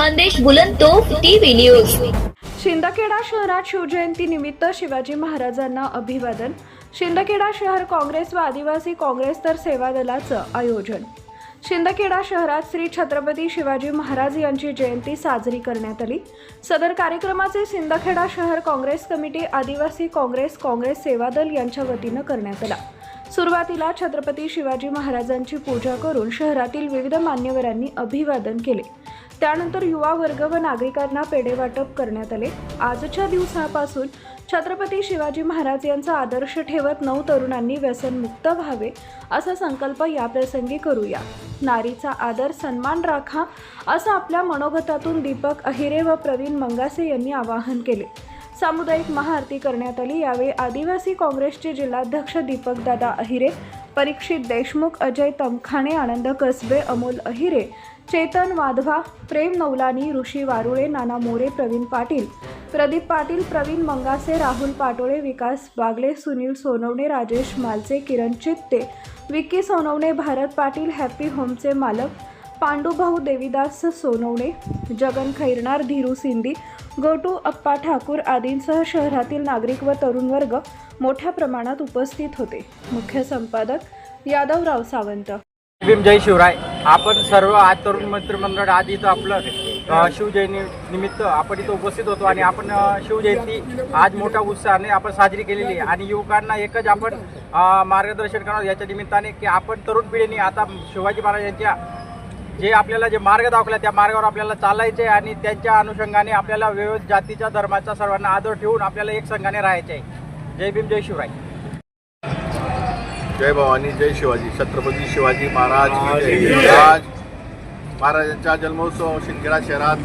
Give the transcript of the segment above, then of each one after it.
Khandesh Bulandtof TV news. Shindkheda शहरात शिवजयंती निमित्त शिवाजी महाराजांना अभिवादन। शिंदखेडा शहर काँग्रेस व आदिवासी काँग्रेस तर सेवा दलाचं आयोजन। शिंदखेडा शहरात श्री छत्रपती शिवाजी महाराज यांची जयंती साजरी करण्यात आली। सदर कार्यक्रमाचे शिंदखेडा शहर काँग्रेस कमिटी आदिवासी काँग्रेस सेवा दल यांच्या वतीनं करण्यात आला। सुरुवातीला छत्रपती शिवाजी महाराजांची पूजा करून शहरातील विविध मान्यवरांनी अभिवादन केले। त्यानंतर युवा वर्ग व नागरिकांना पेढे वाटप करण्यात आले। आजच्या दिवसापासून छत्रपती शिवाजी महाराज यांचा आदर्श ठेवत 9 तरुणांनी व्यसनमुक्त व्हावे असा संकल्प याप्रसंगी करूया। नारीचा आदर सन्मान राखा असं आपल्या मनोगतातून दीपक अहिरे व प्रवीण मंगासे यांनी आवाहन केले। सामुदायिक महाआरती करण्यात आली। यावेळी आदिवासी काँग्रेसचे जिल्हाध्यक्ष दीपक दादा अहिरे, परीक्षित देशमुख, अजय तमखाने, आनंद कसबे, अमोल अहिरे, चेतन वाधवा, प्रेम नवलानी, ऋषी वारुळे, नाना मोरे, प्रवीण पाटील, प्रदीप पाटील, प्रवीण मंगासे, राहुल पाटोळे, विकास बागले, सुनील सोनवणे, राजेश मालचे, किरण चित्ते, विक्की सोनवणे, भारत पाटील, हॅपी होमचे मालक, पांडुभाऊ देवीदास सोनवणे, जगन खैरनार, धीरू सिंधी, गोटू अप्पा ठाकूर आदींसह शहरातील नागरिक व तरुण वर्ग मोठ्या प्रमाणात उपस्थित होते। मुख्य संपादक यादवराव सावंत। जय शिवराय। आपण सर्व आज तरुण मंत्रिमंडळ आज इथं आपलं शिवजयंती निमित्त आपण इथं उपस्थित होतो आणि आपण शिवजयंती आज मोठ्या उत्साहाने आपण साजरी केलेली आहे आणि युवकांना एकच आपण मार्गदर्शन करणार याच्या निमित्ताने की आपण तरुण पिढीने आता शिवाजी महाराजांच्या जे आपल्याला जे मार्ग दाखवला त्या मार्गावर आपल्याला चालायचे आहे आणि त्यांच्या अनुषंगाने आपल्याला विविध जातीच्या धर्माचा सर्वांना आदर ठेवून आपल्याला एक संघाने राहायचे आहे। जय भीम, जय शिवराय। जय भवानी, जय शिवाजी। छत्रपती शिवाजी महाराज आज महाराजांचा जन्मोत्सव शिंदखेडा शहरात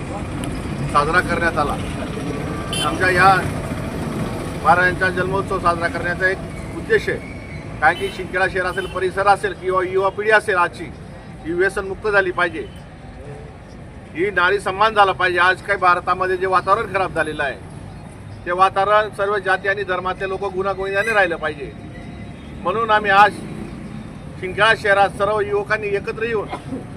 साजरा करण्यात आला। आमच्या या महाराजांचा जन्मोत्सव साजरा करण्याचा एक उद्देश आहे, कारण की शिंदखेडा शहर असेल, परिसर असेल किंवा युवा पिढी असेल, आजची ही व्यसनमुक्त झाली पाहिजे, ही नारी सन्मान झाला पाहिजे। आज काही भारतामध्ये जे वातावरण खराब झालेलं आहे ते वातावरण सर्व जाती आणि धर्मातले लोक गुण्यागोविंदाने राहिलं पाहिजे, म्हणून आम्ही आज शिंदखेडा शहरात सर्व युवकांनी एकत्र येऊन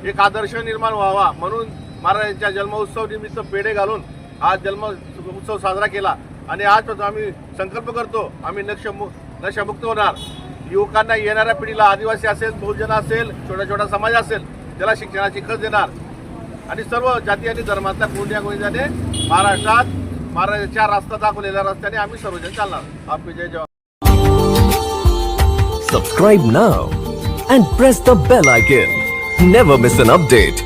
एक आदर्श निर्माण व्हावा म्हणून महाराजांच्या जन्मोत्सव निमित्त पेढे घालून आज जन्मोत्सव साजरा केला। आणि आजपासून आम्ही संकल्प करतो, आम्ही नशामुक्त होणार। युवकांना, येणाऱ्या पिढीला, आदिवासी असेल, बहुजन असेल, छोटा समाज असेल, त्याला शिक्षणाची खच देणार आणि सर्व जाती आणि धर्माच्या गुण्यागोविंदाने महाराष्ट्रात महाराजांच्या रस्ता दाखवलेल्या रस्त्याने आम्ही सर्वजण चालणार। आपले जय जवान। Subscribe now and press the bell icon. Never miss an update.